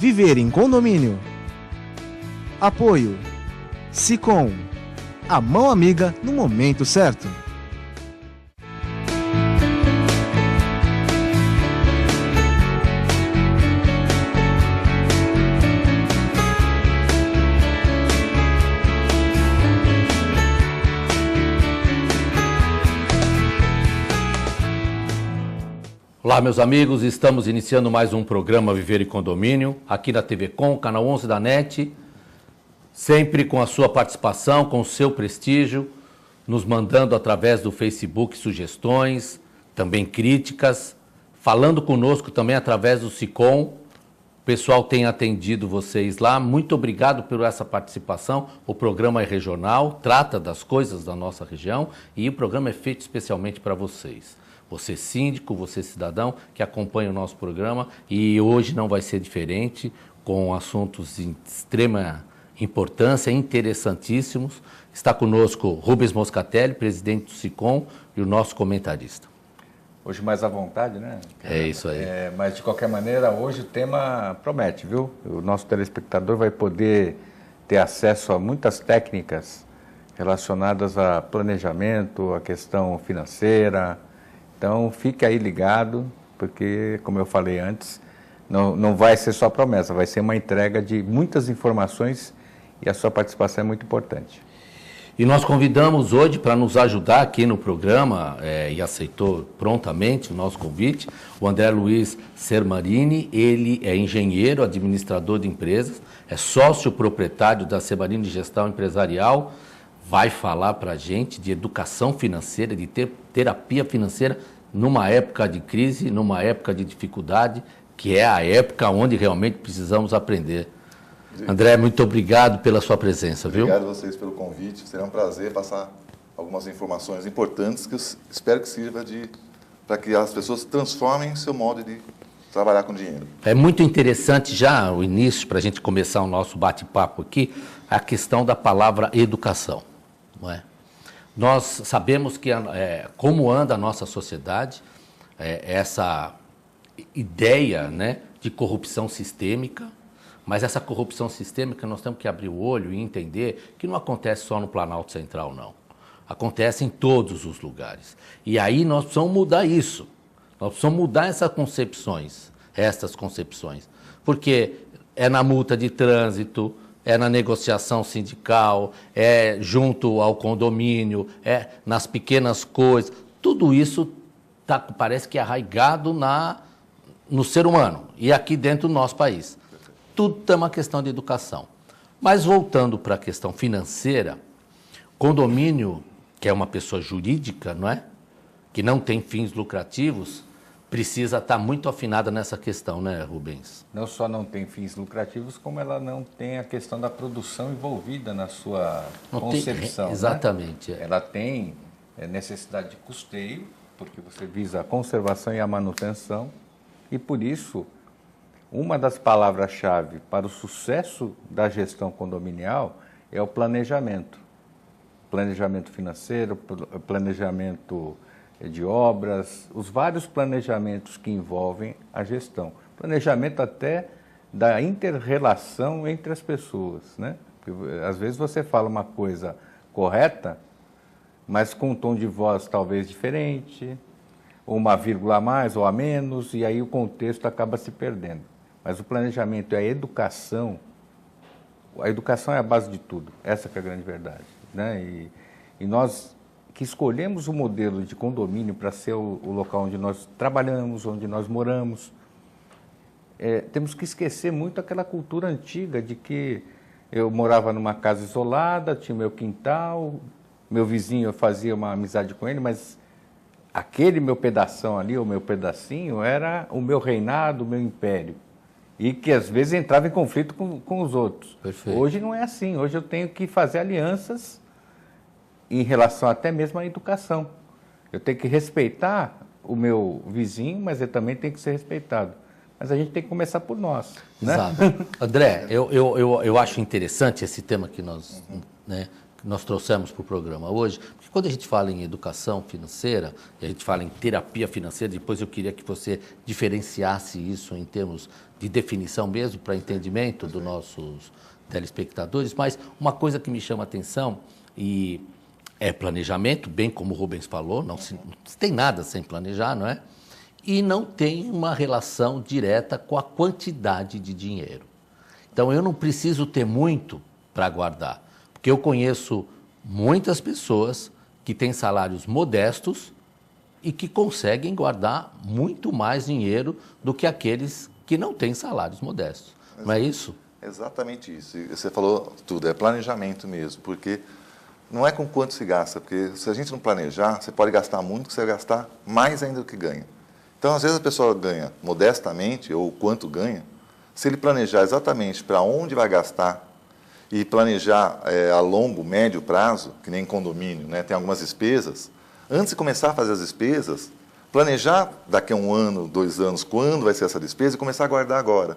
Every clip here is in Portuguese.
Viver em condomínio. Apoio Sicom, a mão amiga no momento certo. Olá, meus amigos, estamos iniciando mais um programa Viver em Condomínio, aqui na TV Com, canal 11 da NET, sempre com a sua participação, com o seu prestígio, nos mandando através do Facebook sugestões, também críticas, falando conosco também através do Sicom. O pessoal tem atendido vocês lá, muito obrigado por essa participação. O programa é regional, trata das coisas da nossa região e o programa é feito especialmente para vocês. Você síndico, você cidadão que acompanha o nosso programa, e hoje não vai ser diferente, com assuntos de extrema importância, interessantíssimos. Está conosco Rubens Moscatelli, presidente do Sicom, e o nosso comentarista. Hoje mais à vontade, né? É isso aí. Mas de qualquer maneira, hoje o tema promete, viu? O nosso telespectador vai poder ter acesso a muitas técnicas relacionadas a planejamento, a questão financeira. Então, fique aí ligado, porque, como eu falei antes, não vai ser só promessa, vai ser uma entrega de muitas informações e a sua participação é muito importante. E nós convidamos hoje para nos ajudar aqui no programa, e aceitou prontamente o nosso convite, o André Luiz Sermarini. Ele é engenheiro, administrador de empresas, é sócio proprietário da Sermarini Gestão Empresarial. Vai falar para a gente de educação financeira, de terapia financeira numa época de crise, numa época de dificuldade, que é a época onde realmente precisamos aprender. André, muito obrigado pela sua presença, viu? Obrigado a vocês pelo convite. Será um prazer passar algumas informações importantes que eu espero que sirva para que as pessoas transformem seu modo de trabalhar com dinheiro. É muito interessante já o início, para a gente começar o nosso bate-papo aqui, a questão da palavra educação. Não é? Nós sabemos que como anda a nossa sociedade, essa ideia, né, de corrupção sistêmica, mas essa corrupção sistêmica nós temos que abrir o olho e entender que não acontece só no Planalto Central, não. Acontece em todos os lugares. E aí nós precisamos mudar isso. Nós precisamos mudar essas concepções, porque é na multa de trânsito, é na negociação sindical, é junto ao condomínio, é nas pequenas coisas. Tudo isso parece que é arraigado no ser humano e aqui dentro do nosso país. Tudo é uma questão de educação. Mas voltando para a questão financeira, condomínio, que é uma pessoa jurídica, não é? Que não tem fins lucrativos, precisa estar muito afinada nessa questão, né, Rubens? Não só não tem fins lucrativos, como ela não tem a questão da produção envolvida na sua concepção. Exatamente. Né? Ela tem necessidade de custeio, porque você visa a conservação e a manutenção, e por isso, uma das palavras-chave para o sucesso da gestão condominial é o planejamento. Planejamento financeiro, planejamento de obras, os vários planejamentos que envolvem a gestão. Planejamento até da inter-relação entre as pessoas, né? Porque, às vezes você fala uma coisa correta, mas com um tom de voz talvez diferente, ou uma vírgula a mais ou a menos, e aí o contexto acaba se perdendo. Mas o planejamento e a educação é a base de tudo, essa que é a grande verdade, né? E nós que escolhemos o modelo de condomínio para ser o local onde nós trabalhamos, onde nós moramos, temos que esquecer muito aquela cultura antiga de que eu morava numa casa isolada, tinha meu quintal, meu vizinho, eu fazia uma amizade com ele, mas aquele meu pedação ali, o meu pedacinho, era o meu reinado, o meu império. E que às vezes entrava em conflito com os outros. Perfeito. Hoje não é assim, hoje eu tenho que fazer alianças em relação até mesmo à educação. Eu tenho que respeitar o meu vizinho, mas ele também tem que ser respeitado. Mas a gente tem que começar por nós. Né? Exato. André, eu acho interessante esse tema que nós nós trouxemos para o programa hoje, porque quando a gente fala em educação financeira, e a gente fala em terapia financeira, depois eu queria que você diferenciasse isso em termos de definição mesmo, para entendimento dos nossos telespectadores, mas uma coisa que me chama a atenção e é planejamento, bem como o Rubens falou, não se tem nada sem planejar, não é? E não tem uma relação direta com a quantidade de dinheiro. Então, eu não preciso ter muito para guardar, porque eu conheço muitas pessoas que têm salários modestos e que conseguem guardar muito mais dinheiro do que aqueles que não têm salários modestos. Não é isso? Exatamente isso. E você falou tudo, é planejamento mesmo, porque não é com quanto se gasta, porque se a gente não planejar, você pode gastar muito, você vai gastar mais ainda do que ganha. Então, às vezes a pessoa ganha modestamente, ou quanto ganha, se ele planejar exatamente para onde vai gastar e planejar a longo, médio prazo, que nem condomínio, né, tem algumas despesas, antes de começar a fazer as despesas, planejar daqui a 1 ano, 2 anos, quando vai ser essa despesa e começar a guardar agora.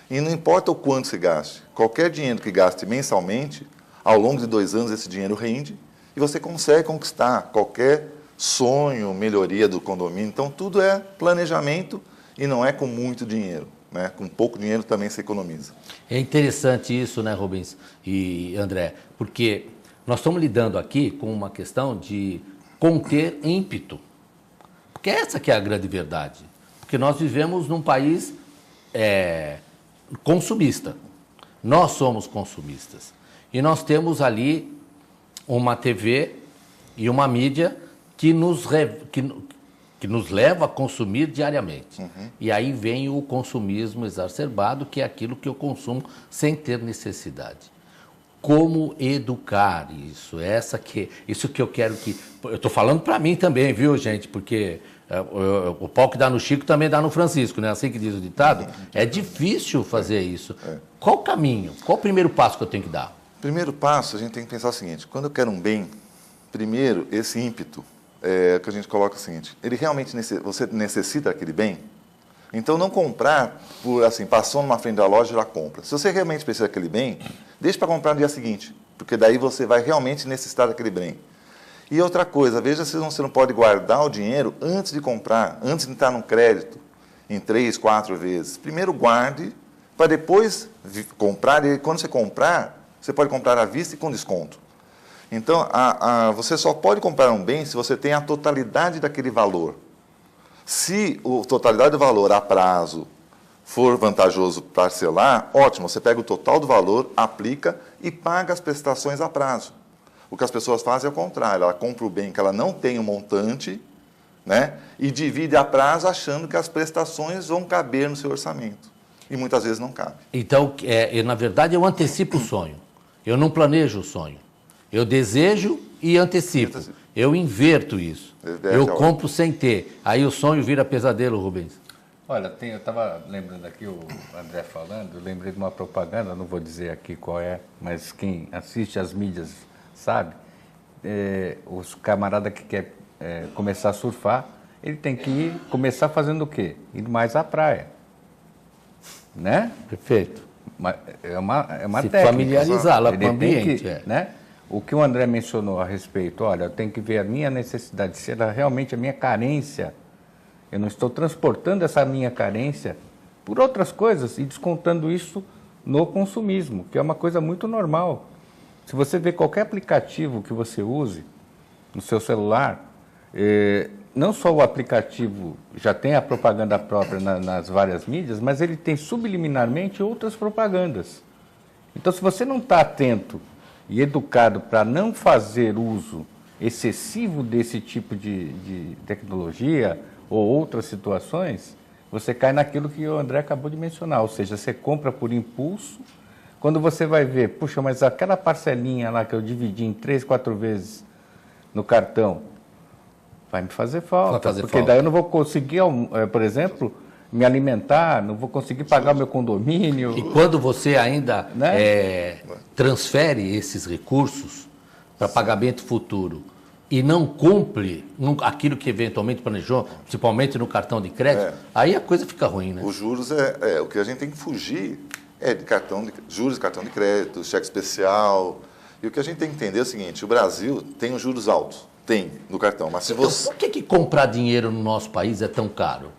E não importa o quanto se gaste, qualquer dinheiro que gaste mensalmente, ao longo de 2 anos esse dinheiro rende e você consegue conquistar qualquer sonho, melhoria do condomínio. Então, tudo é planejamento e não é com muito dinheiro, né? Com pouco dinheiro também se economiza. É interessante isso, né, Rubens e André, porque nós estamos lidando aqui com uma questão de conter ímpeto. Porque essa que é a grande verdade. Porque nós vivemos num país consumista. Nós somos consumistas. E nós temos ali uma TV e uma mídia que nos leva a consumir diariamente. Uhum. E aí vem o consumismo exacerbado, que é aquilo que eu consumo sem ter necessidade. Como educar isso? Isso que eu quero que... Eu estou falando para mim também, viu, gente? Porque o pau que dá no Chico também dá no Francisco, né? Assim que diz o ditado. É difícil fazer isso. Qual o caminho? Qual o primeiro passo que eu tenho que dar? Primeiro passo, a gente tem que pensar o seguinte: quando eu quero um bem, primeiro, esse ímpeto, que a gente coloca o seguinte: ele realmente você necessita daquele bem? Então, não comprar por assim, passou numa frente da loja e já compra. Se você realmente precisa daquele bem, deixe para comprar no dia seguinte, porque daí você vai realmente necessitar daquele bem. E outra coisa, veja se você não pode guardar o dinheiro antes de comprar, antes de entrar no crédito, em 3, 4 vezes. Primeiro guarde, para depois comprar, e quando você comprar, você pode comprar à vista e com desconto. Então, você só pode comprar um bem se você tem a totalidade daquele valor. Se a totalidade do valor a prazo for vantajoso parcelar, ótimo, você pega o total do valor, aplica e paga as prestações a prazo. O que as pessoas fazem é o contrário, ela compra o bem que ela não tem um montante, né, e divide a prazo achando que as prestações vão caber no seu orçamento. E muitas vezes não cabe. Então, na verdade, eu antecipo o sonho. Eu não planejo o sonho. Eu desejo e antecipo. Eu inverto isso. Eu compro sem ter. Aí o sonho vira pesadelo, Rubens. Olha, eu estava lembrando aqui o André falando, eu lembrei de uma propaganda, não vou dizer aqui qual é, mas quem assiste às mídias sabe, os camaradas que quer começar a surfar, ele tem que começar fazendo o quê? Ir mais à praia. Né? Perfeito. É uma se técnica. Familiarizá-la com o ambiente. Né? O que o André mencionou a respeito, olha, eu tenho que ver a minha necessidade, se ela realmente a minha carência, eu não estou transportando essa minha carência por outras coisas e descontando isso no consumismo, que é uma coisa muito normal. Se você vê qualquer aplicativo que você use no seu celular, não só o aplicativo já tem a propaganda própria nas várias mídias, mas ele tem subliminarmente outras propagandas. Então, se você não está atento e educado para não fazer uso excessivo desse tipo de tecnologia ou outras situações, você cai naquilo que o André acabou de mencionar, ou seja, você compra por impulso. Quando você vai ver, puxa, mas aquela parcelinha lá que eu dividi em 3, 4 vezes no cartão, vai me fazer falta, porque daí eu não vou conseguir, por exemplo, me alimentar, não vou conseguir pagar o meu condomínio. E quando você ainda transfere esses recursos para pagamento futuro e não cumpre aquilo que eventualmente planejou, principalmente no cartão de crédito, aí a coisa fica ruim, né? Os juros o que a gente tem que fugir de juros de cartão de crédito, cheque especial. E o que a gente tem que entender é o seguinte, o Brasil tem os juros altos, tem no cartão, mas se você... Por que comprar dinheiro no nosso país é tão caro?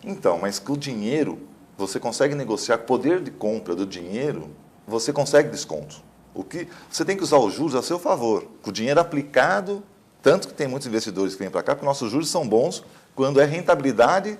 Então, mas com o dinheiro, você consegue negociar, poder de compra do dinheiro, você consegue desconto. O que você tem que usar os juros a seu favor, com o dinheiro aplicado, tanto que tem muitos investidores que vêm para cá, porque nossos juros são bons quando é rentabilidade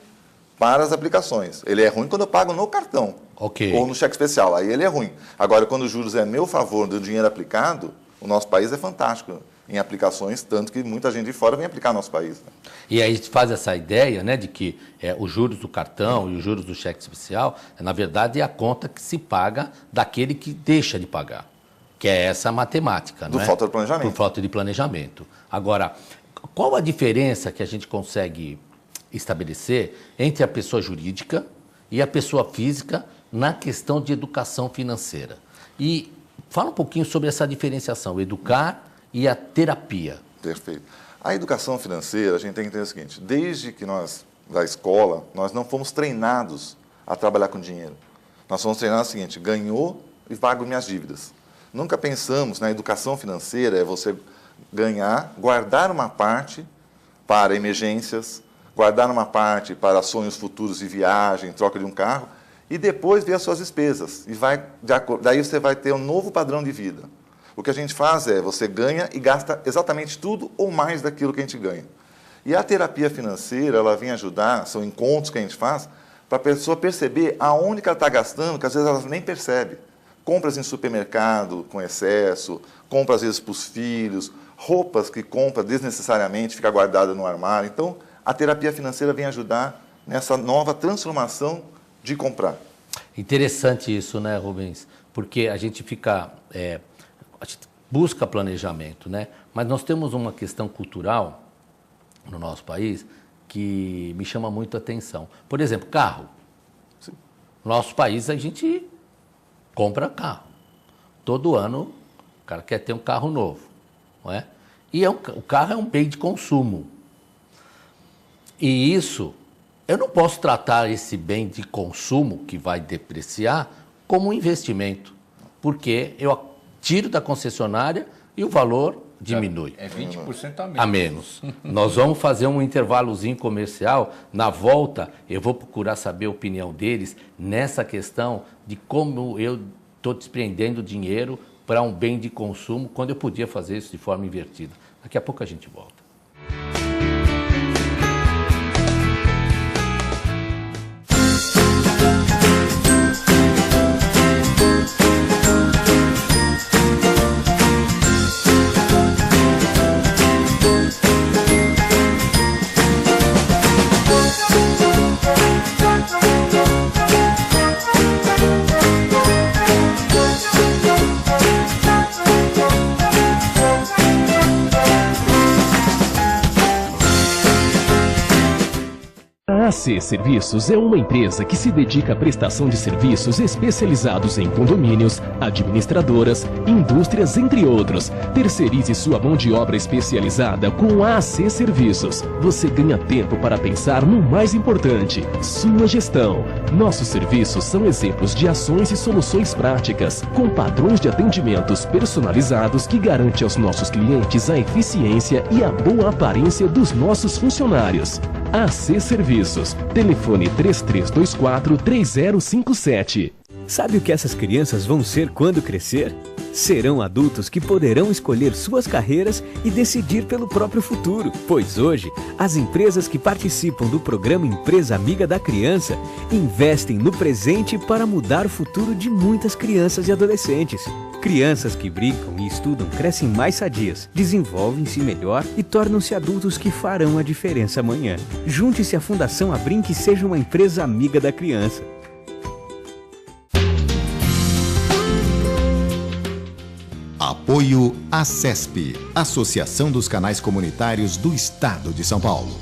para as aplicações. Ele é ruim quando eu pago no cartão, ou no cheque especial, aí ele é ruim. Agora, quando os juros é a meu favor do dinheiro aplicado, o nosso país é fantástico em aplicações, tanto que muita gente de fora vem aplicar no nosso país. Né? E aí a gente faz essa ideia, né, de que os juros do cartão e os juros do cheque especial, na verdade, é a conta que se paga daquele que deixa de pagar, que é essa matemática. Por falta de planejamento. Por falta de planejamento. Agora, qual a diferença que a gente consegue estabelecer entre a pessoa jurídica e a pessoa física na questão de educação financeira? E fala um pouquinho sobre essa diferenciação, educar e a terapia. Perfeito. A educação financeira, a gente tem que entender o seguinte, desde que nós, da escola, nós não fomos treinados a trabalhar com dinheiro. Nós fomos treinados o seguinte, ganhou e pago minhas dívidas. Nunca pensamos na educação financeira, é você ganhar, guardar uma parte para emergências, guardar uma parte para sonhos futuros de viagem, troca de um carro, e depois ver as suas despesas. E daí você vai ter um novo padrão de vida. O que a gente faz é, você ganha e gasta exatamente tudo ou mais daquilo que a gente ganha. E a terapia financeira, ela vem ajudar, são encontros que a gente faz, para a pessoa perceber aonde que ela está gastando, que às vezes ela nem percebe. Compras em supermercado com excesso, compras às vezes para os filhos, roupas que compra desnecessariamente, fica guardada no armário. Então, a terapia financeira vem ajudar nessa nova transformação de comprar. Interessante isso, né, Rubens? Porque a gente fica... a gente busca planejamento, né? Mas nós temos uma questão cultural no nosso país que me chama muito a atenção. Por exemplo, carro. Sim. No nosso país, a gente compra carro. Todo ano, o cara quer ter um carro novo, não é? E o carro é um bem de consumo. E isso, eu não posso tratar esse bem de consumo, que vai depreciar, como um investimento. Porque eu tiro da concessionária e o valor diminui. É 20% a menos. A menos. Nós vamos fazer um intervalozinho comercial. Na volta, eu vou procurar saber a opinião deles nessa questão de como eu estou desprendendo dinheiro para um bem de consumo quando eu podia fazer isso de forma invertida. Daqui a pouco a gente volta. A AC Serviços é uma empresa que se dedica à prestação de serviços especializados em condomínios, administradoras, indústrias, entre outros. Terceirize sua mão de obra especializada com a AC Serviços. Você ganha tempo para pensar no mais importante, sua gestão. Nossos serviços são exemplos de ações e soluções práticas, com padrões de atendimentos personalizados que garante aos nossos clientes a eficiência e a boa aparência dos nossos funcionários. AC Serviços. Telefone 3324-3057. Sabe o que essas crianças vão ser quando crescer? Serão adultos que poderão escolher suas carreiras e decidir pelo próprio futuro. Pois hoje, as empresas que participam do programa Empresa Amiga da Criança investem no presente para mudar o futuro de muitas crianças e adolescentes. Crianças que brincam e estudam crescem mais sadias, desenvolvem-se melhor e tornam-se adultos que farão a diferença amanhã. Junte-se à Fundação Abrinq e seja uma empresa amiga da criança. Apoio ACESP, Associação dos Canais Comunitários do Estado de São Paulo.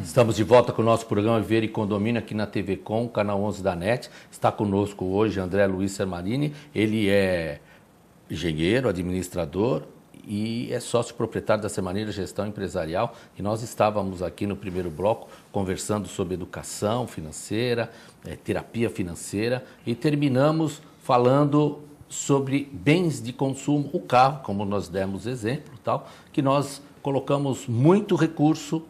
Estamos de volta com o nosso programa Viver e Condomínio aqui na TV Com, canal 11 da NET. Está conosco hoje André Luiz Sermarini. Ele é engenheiro, administrador e é sócio proprietário da Semaneira Gestão Empresarial, e nós estávamos aqui no primeiro bloco conversando sobre educação financeira, terapia financeira, e terminamos falando sobre bens de consumo, o carro, como nós demos exemplo, tal, que nós colocamos muito recurso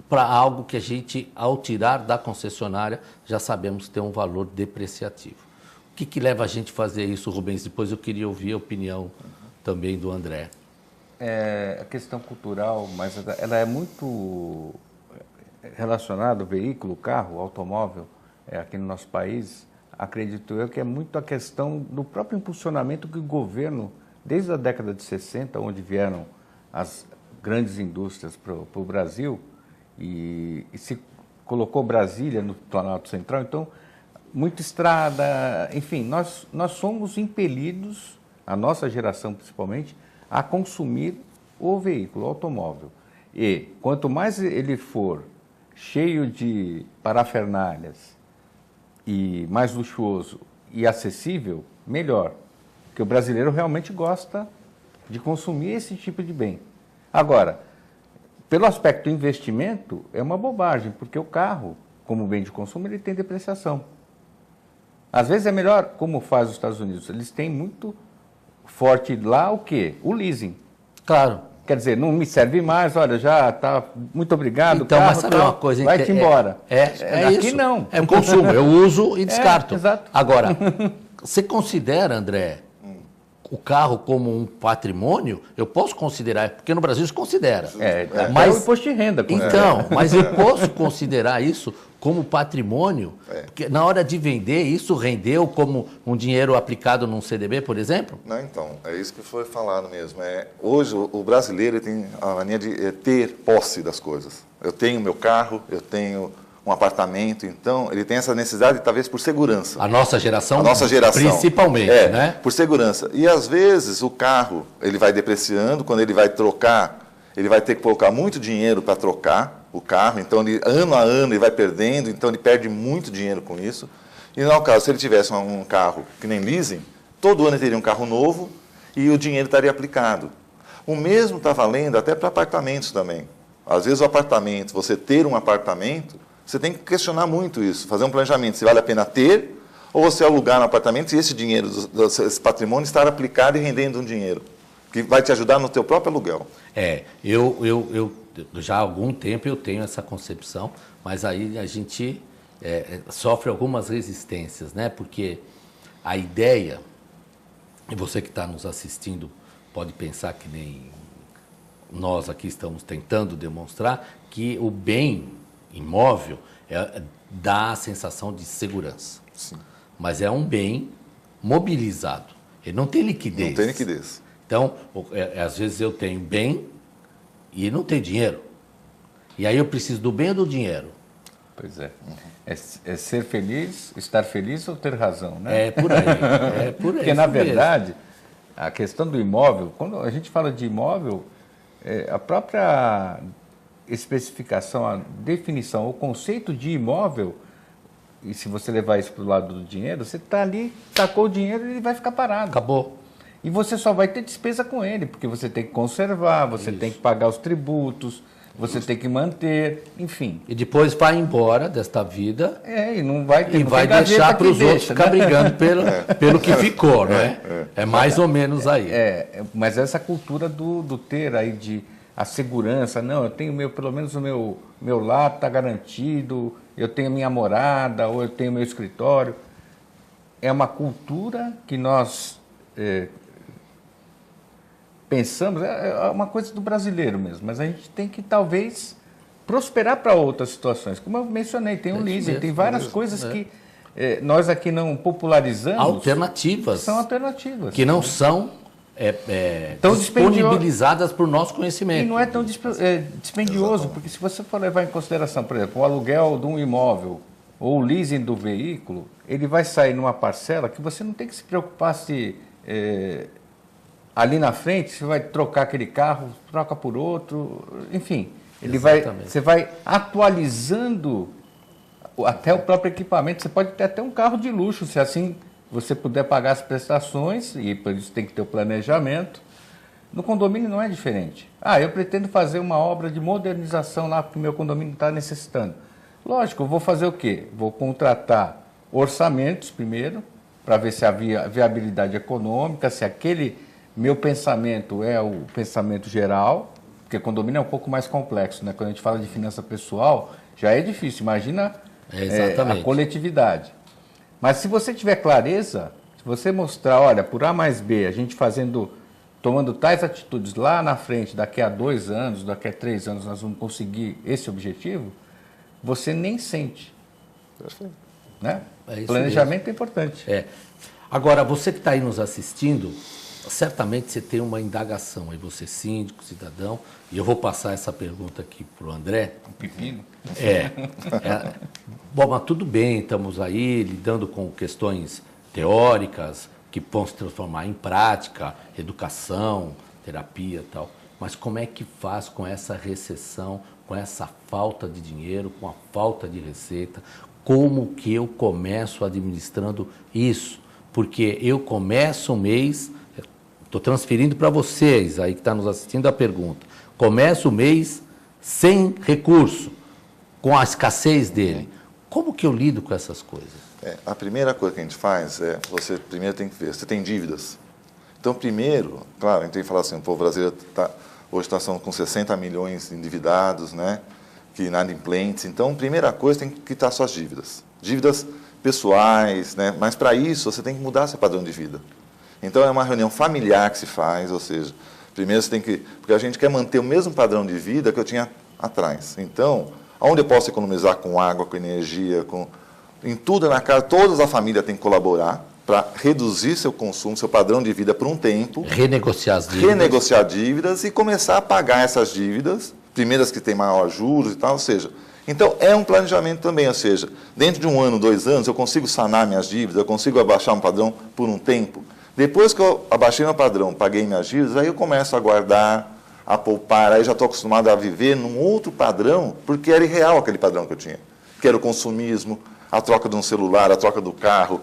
para algo que a gente, ao tirar da concessionária, já sabemos ter um valor depreciativo. O que leva a gente a fazer isso, Rubens? Depois eu queria ouvir a opinião também do André. A questão cultural, mas ela é muito relacionada ao veículo, o carro, o automóvel, aqui no nosso país, acredito eu que é muito a questão do próprio impulsionamento que o governo, desde a década de 60, onde vieram as grandes indústrias para o Brasil, e se colocou Brasília no Planalto Central, então, muita estrada, enfim, nós somos impelidos, a nossa geração principalmente, a consumir o veículo, o automóvel. E quanto mais ele for cheio de parafernálias e mais luxuoso e acessível, melhor. Porque o brasileiro realmente gosta de consumir esse tipo de bem. Agora, pelo aspecto investimento, é uma bobagem, porque o carro, como bem de consumo, ele tem depreciação. Às vezes é melhor, como faz os Estados Unidos, eles têm muito forte lá o quê? O leasing. Claro. Quer dizer, não me serve mais, olha, já está, muito obrigado, então, carro, mas sabe uma coisa? vai-te embora. Aqui isso. Não. É um consumo, eu uso e descarto. Exato. Agora, você considera, André, o carro como um patrimônio? Eu posso considerar, porque no Brasil se considera. Mas o imposto de renda. Então, mas eu posso considerar isso como patrimônio, porque na hora de vender, isso rendeu como um dinheiro aplicado num CDB, por exemplo? Não, então, é isso que foi falado mesmo. Hoje, o brasileiro tem a mania de ter posse das coisas. Eu tenho meu carro, eu tenho um apartamento, então ele tem essa necessidade, talvez por segurança. A nossa geração, principalmente, né? Por segurança. E às vezes o carro, ele vai depreciando, quando ele vai trocar, ele vai ter que colocar muito dinheiro para trocar o carro, então ele, ano a ano ele vai perdendo, então ele perde muito dinheiro com isso. E no caso, se ele tivesse um carro que nem leasing, todo ano ele teria um carro novo e o dinheiro estaria aplicado. O mesmo está valendo até para apartamentos também. Às vezes o apartamento, você ter um apartamento, você tem que questionar muito isso, fazer um planejamento, se vale a pena ter ou você alugar no apartamento e esse dinheiro, esse patrimônio estar aplicado e rendendo um dinheiro, que vai te ajudar no teu próprio aluguel. Eu já há algum tempo eu tenho essa concepção, mas aí a gente sofre algumas resistências, né? Porque a ideia, e você que está nos assistindo pode pensar que nem nós aqui estamos tentando demonstrar, que o bem imóvel dá a sensação de segurança. Sim. Mas é um bem mobilizado. Ele não tem liquidez. Não tem liquidez. Então, às vezes eu tenho bem e não tenho dinheiro. E aí eu preciso do bem ou do dinheiro? Pois é. É ser feliz, estar feliz ou ter razão, né? É por aí. Porque, na verdade, a questão do imóvel, quando a gente fala de imóvel, a própria especificação, a definição, o conceito de imóvel, e se você levar isso para o lado do dinheiro, você está ali, tacou o dinheiro e ele vai ficar parado. Acabou. E você só vai ter despesa com ele, porque você tem que conservar, você tem que pagar os tributos, você tem que manter, enfim. E depois vai embora desta vida e não vai ter, e vai deixar para os outros ficar brigando pelo que ficou, não é? É mais ou menos aí. Mas essa cultura do ter aí de a segurança, não, eu tenho pelo menos o meu lar está garantido, eu tenho minha morada, ou eu tenho meu escritório. É uma cultura que nós pensamos, é uma coisa do brasileiro mesmo, mas a gente tem que talvez prosperar para outras situações. Como eu mencionei, tem o leasing, tem várias coisas que nós aqui não popularizamos. Alternativas. São alternativas. Que não são disponibilizadas por nosso conhecimento. E não é tão dispendioso, porque se você for levar em consideração, por exemplo, o aluguel de um imóvel ou o leasing do veículo, ele vai sair numa parcela que você não tem que se preocupar se ali na frente você vai trocar aquele carro, troca por outro, enfim. Você vai atualizando até o próprio equipamento. Você pode ter até um carro de luxo, se assim você puder pagar as prestações, e por isso tem que ter o planejamento, No condomínio não é diferente. Eu pretendo fazer uma obra de modernização lá porque o meu condomínio está necessitando. Lógico, eu vou fazer o quê? Vou contratar orçamentos primeiro, para ver se havia viabilidade econômica, se aquele meu pensamento é o pensamento geral, porque condomínio é um pouco mais complexo, né? Quando a gente fala de finança pessoal, já é difícil, imagina a coletividade. Mas se você tiver clareza, se você mostrar, olha, por A mais B, a gente tomando tais atitudes lá na frente, daqui a 2 anos, daqui a 3 anos, nós vamos conseguir esse objetivo, você nem sente. Perfeito. Né? Planejamento mesmo. É importante. Agora, você que está aí nos assistindo, certamente você tem uma indagação aí, você síndico, cidadão, e eu vou passar essa pergunta aqui para o André. Um pepino? Bom, mas tudo bem, estamos aí lidando com questões teóricas que vão se transformar em prática, educação, terapia e tal. Mas como é que faz com essa recessão, com essa falta de dinheiro, com a falta de receita? Como que eu começo administrando isso? Porque eu começo um mês, estou transferindo para vocês aí que estão nos assistindo a pergunta, começo o mês sem recurso, com a escassez dele. Como que eu lido com essas coisas? A primeira coisa que a gente faz você primeiro tem que ver, você tem dívidas. Então, primeiro, claro, a gente tem que falar assim, o povo brasileiro hoje está com 60 milhões endividados, né? Que inadimplentes. Então, primeira coisa, tem que quitar suas dívidas. Dívidas pessoais, né? Mas para isso, você tem que mudar seu padrão de vida. Então, é uma reunião familiar que se faz, ou seja, primeiro você tem que... Porque a gente quer manter o mesmo padrão de vida que eu tinha atrás. Então, onde eu posso economizar com água, com energia, em tudo na casa, toda a família tem que colaborar para reduzir seu consumo, seu padrão de vida por um tempo. Renegociar as dívidas. Renegociar dívidas e começar a pagar essas dívidas, primeiras que têm maior juros e tal, ou seja... Então, é um planejamento também, ou seja, dentro de 1 ano, 2 anos, eu consigo sanar minhas dívidas, eu consigo abaixar um padrão por um tempo. Depois que eu abaixei meu padrão, paguei minhas dívidas, aí eu começo a guardar, a poupar, aí já estou acostumado a viver num outro padrão, porque era irreal aquele padrão que eu tinha, que era o consumismo, a troca de um celular, a troca do carro,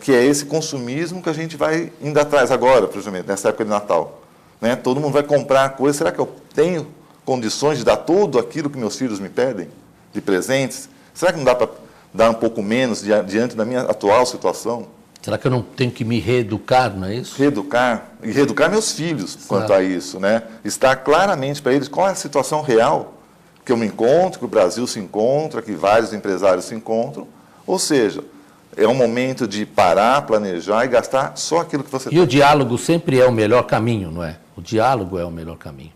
que é esse consumismo que a gente vai indo atrás agora, principalmente nessa época de Natal. Né? Todo mundo vai comprar coisa, será que eu tenho condições de dar tudo aquilo que meus filhos me pedem, de presentes? Será que não dá para dar um pouco menos diante da minha atual situação? Será que eu não tenho que me reeducar, não é isso? Reeducar, e reeducar meus filhos quanto a isso, né? Estar claramente para eles qual é a situação real que eu me encontro, que o Brasil se encontra, que vários empresários se encontram. Ou seja, é um momento de parar, planejar e gastar só aquilo que você tem. E o diálogo sempre é o melhor caminho, não é? O diálogo é o melhor caminho.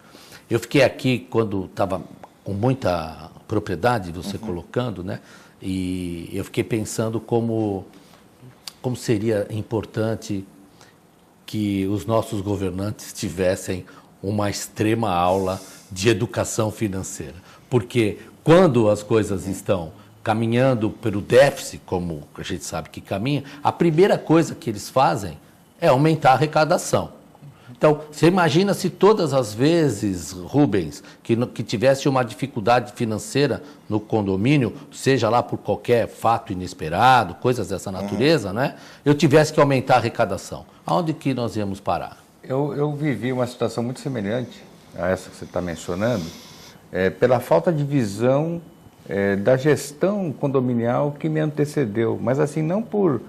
Eu fiquei aqui quando estava com muita propriedade, você colocando, né? E eu fiquei pensando como seria importante que os nossos governantes tivessem uma extrema aula de educação financeira. Porque quando as coisas estão caminhando pelo déficit, como a gente sabe que caminha, a primeira coisa que eles fazem é aumentar a arrecadação. Então, você imagina se todas as vezes, Rubens, que tivesse uma dificuldade financeira no condomínio, seja lá por qualquer fato inesperado, coisas dessa natureza, né? Eu tivesse que aumentar a arrecadação. Aonde que nós íamos parar? Eu vivi uma situação muito semelhante a essa que você está mencionando, pela falta de visão da gestão condominial que me antecedeu, mas assim, não por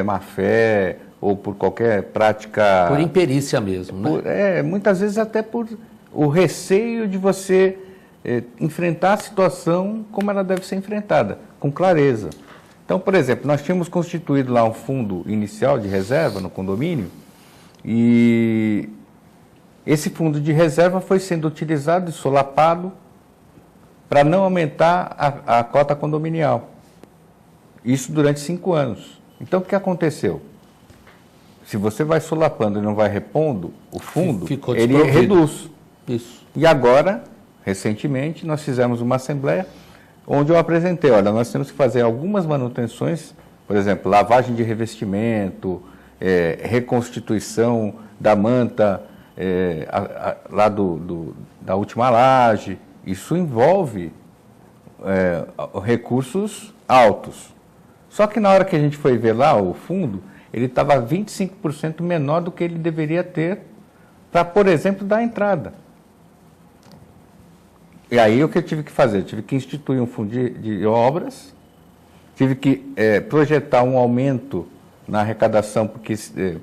má fé ou por qualquer prática... Por imperícia mesmo, né? Muitas vezes até por o receio de você enfrentar a situação como ela deve ser enfrentada, com clareza. Então, por exemplo, nós tínhamos constituído lá um fundo inicial de reserva no condomínio e esse fundo de reserva foi sendo utilizado e solapado para não aumentar a cota condominial. Isso durante 5 anos. Então, o que aconteceu? Se você vai solapando e não vai repondo o fundo, ele reduz. Isso. E agora, recentemente, nós fizemos uma assembleia onde eu apresentei, olha, nós temos que fazer algumas manutenções, por exemplo, lavagem de revestimento, reconstituição da manta lá da última laje. Isso envolve recursos altos. Só que na hora que a gente foi ver lá o fundo, ele estava 25% menor do que ele deveria ter para, por exemplo, dar entrada. E aí o que eu tive que fazer? Eu tive que instituir um fundo de obras, tive que projetar um aumento na arrecadação, porque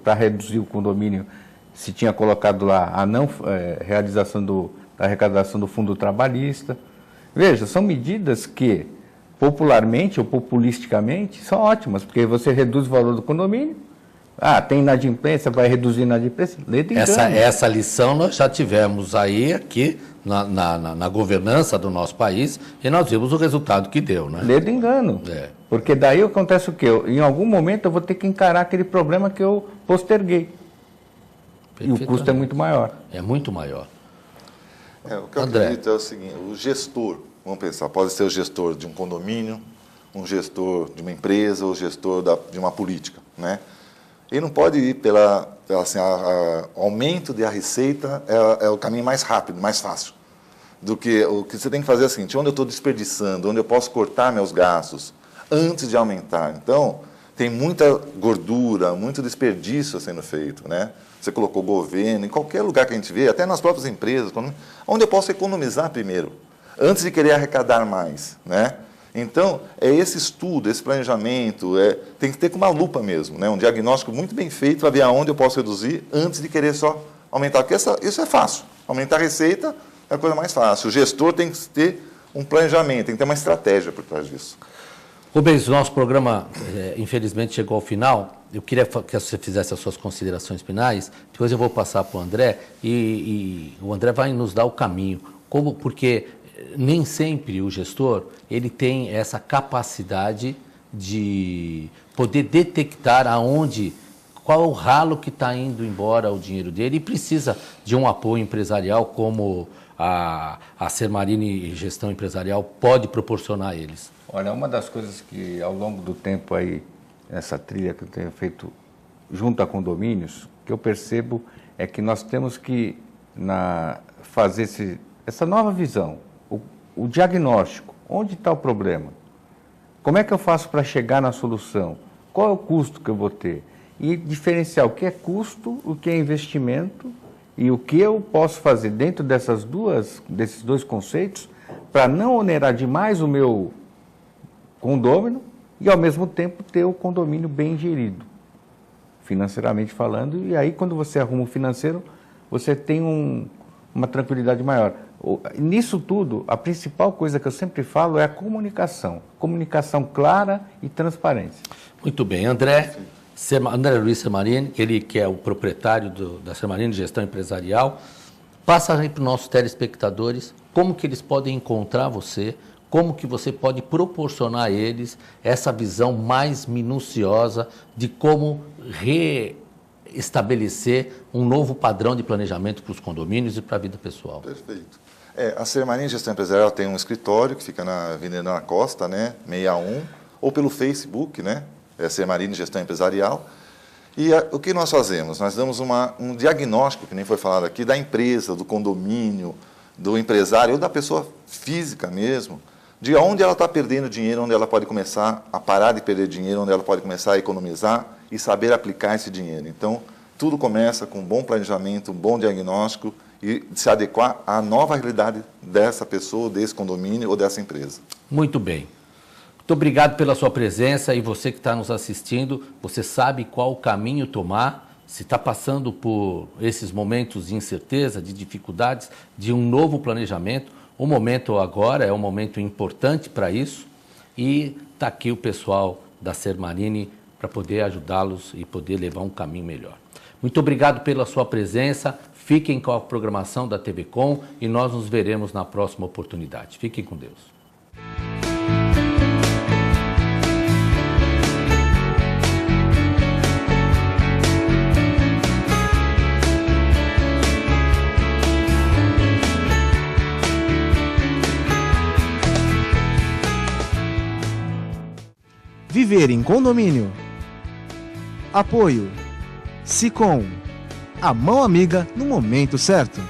para reduzir o condomínio se tinha colocado lá a não realização da arrecadação do fundo trabalhista. Veja, são medidas que popularmente ou populisticamente são ótimas, porque você reduz o valor do condomínio, tem inadimplência, vai reduzir a inadimplência, lê de engano. Essa lição nós já tivemos aí aqui na governança do nosso país e nós vimos o resultado que deu, né? Lê de engano. Porque daí acontece o quê? Em algum momento eu vou ter que encarar aquele problema que eu posterguei. E o custo é muito maior. É muito maior. O que eu acredito é o seguinte, o gestor, vamos pensar, pode ser o gestor de um condomínio, um gestor de uma empresa, ou gestor de uma política, né? Ele não pode ir o aumento da receita é o caminho mais rápido, mais fácil. Do que o que você tem que fazer é o seguinte, onde eu estou desperdiçando, onde eu posso cortar meus gastos antes de aumentar. Então, tem muita gordura, muito desperdício sendo feito, né? Você colocou governo, em qualquer lugar que a gente vê, até nas próprias empresas, onde eu posso economizar primeiro, antes de querer arrecadar mais, né? Então, é esse estudo, esse planejamento, tem que ter com uma lupa mesmo, né? Um diagnóstico muito bem feito para ver aonde eu posso reduzir antes de querer só aumentar. Porque isso é fácil. Aumentar a receita é a coisa mais fácil. O gestor tem que ter um planejamento, tem que ter uma estratégia por trás disso. Rubens, o nosso programa, infelizmente, chegou ao final. Eu queria que você fizesse as suas considerações finais. Depois eu vou passar para o André e o André vai nos dar o caminho. Porque nem sempre o gestor ele tem essa capacidade de poder detectar qual é o ralo que está indo embora o dinheiro dele e precisa de um apoio empresarial como a Sermarini Gestão Empresarial pode proporcionar a eles. Olha, uma das coisas que ao longo do tempo aí, essa trilha que eu tenho feito junto a condomínios, que eu percebo é que nós temos que fazer essa nova visão, o diagnóstico, onde está o problema, como é que eu faço para chegar na solução, qual é o custo que eu vou ter, e diferenciar o que é custo, o que é investimento e o que eu posso fazer dentro desses dois conceitos para não onerar demais o meu condômino e, ao mesmo tempo, ter o condomínio bem gerido, financeiramente falando. E aí, quando você arruma o financeiro, você tem uma tranquilidade maior. Nisso tudo, a principal coisa que eu sempre falo é a comunicação. Comunicação clara e transparência. Muito bem. André Luiz Sermarini, ele que é o proprietário da Sermarini Gestão Empresarial, passa aí para os nossos telespectadores como que eles podem encontrar você, como que você pode proporcionar a eles essa visão mais minuciosa de como reestabelecer um novo padrão de planejamento para os condomínios e para a vida pessoal. Perfeito. A Sermarini Gestão Empresarial tem um escritório que fica na Avenida Ana Costa, né, 61, ou pelo Facebook, né, Sermarini Gestão Empresarial. E o que nós fazemos? Nós damos um diagnóstico, que nem foi falado aqui, da empresa, do condomínio, do empresário ou da pessoa física mesmo, de onde ela está perdendo dinheiro, onde ela pode começar a parar de perder dinheiro, onde ela pode começar a economizar e saber aplicar esse dinheiro. Então, tudo começa com um bom planejamento, um bom diagnóstico e se adequar à nova realidade dessa pessoa, desse condomínio ou dessa empresa. Muito bem. Muito obrigado pela sua presença e você que está nos assistindo, você sabe qual o caminho tomar, se está passando por esses momentos de incerteza, de dificuldades, de um novo planejamento. O momento agora é um momento importante para isso e está aqui o pessoal da Sermarini para poder ajudá-los e poder levar um caminho melhor. Muito obrigado pela sua presença, fiquem com a programação da TV Com e nós nos veremos na próxima oportunidade. Fiquem com Deus. Viver em condomínio. Apoio Sicom, a mão amiga no momento certo.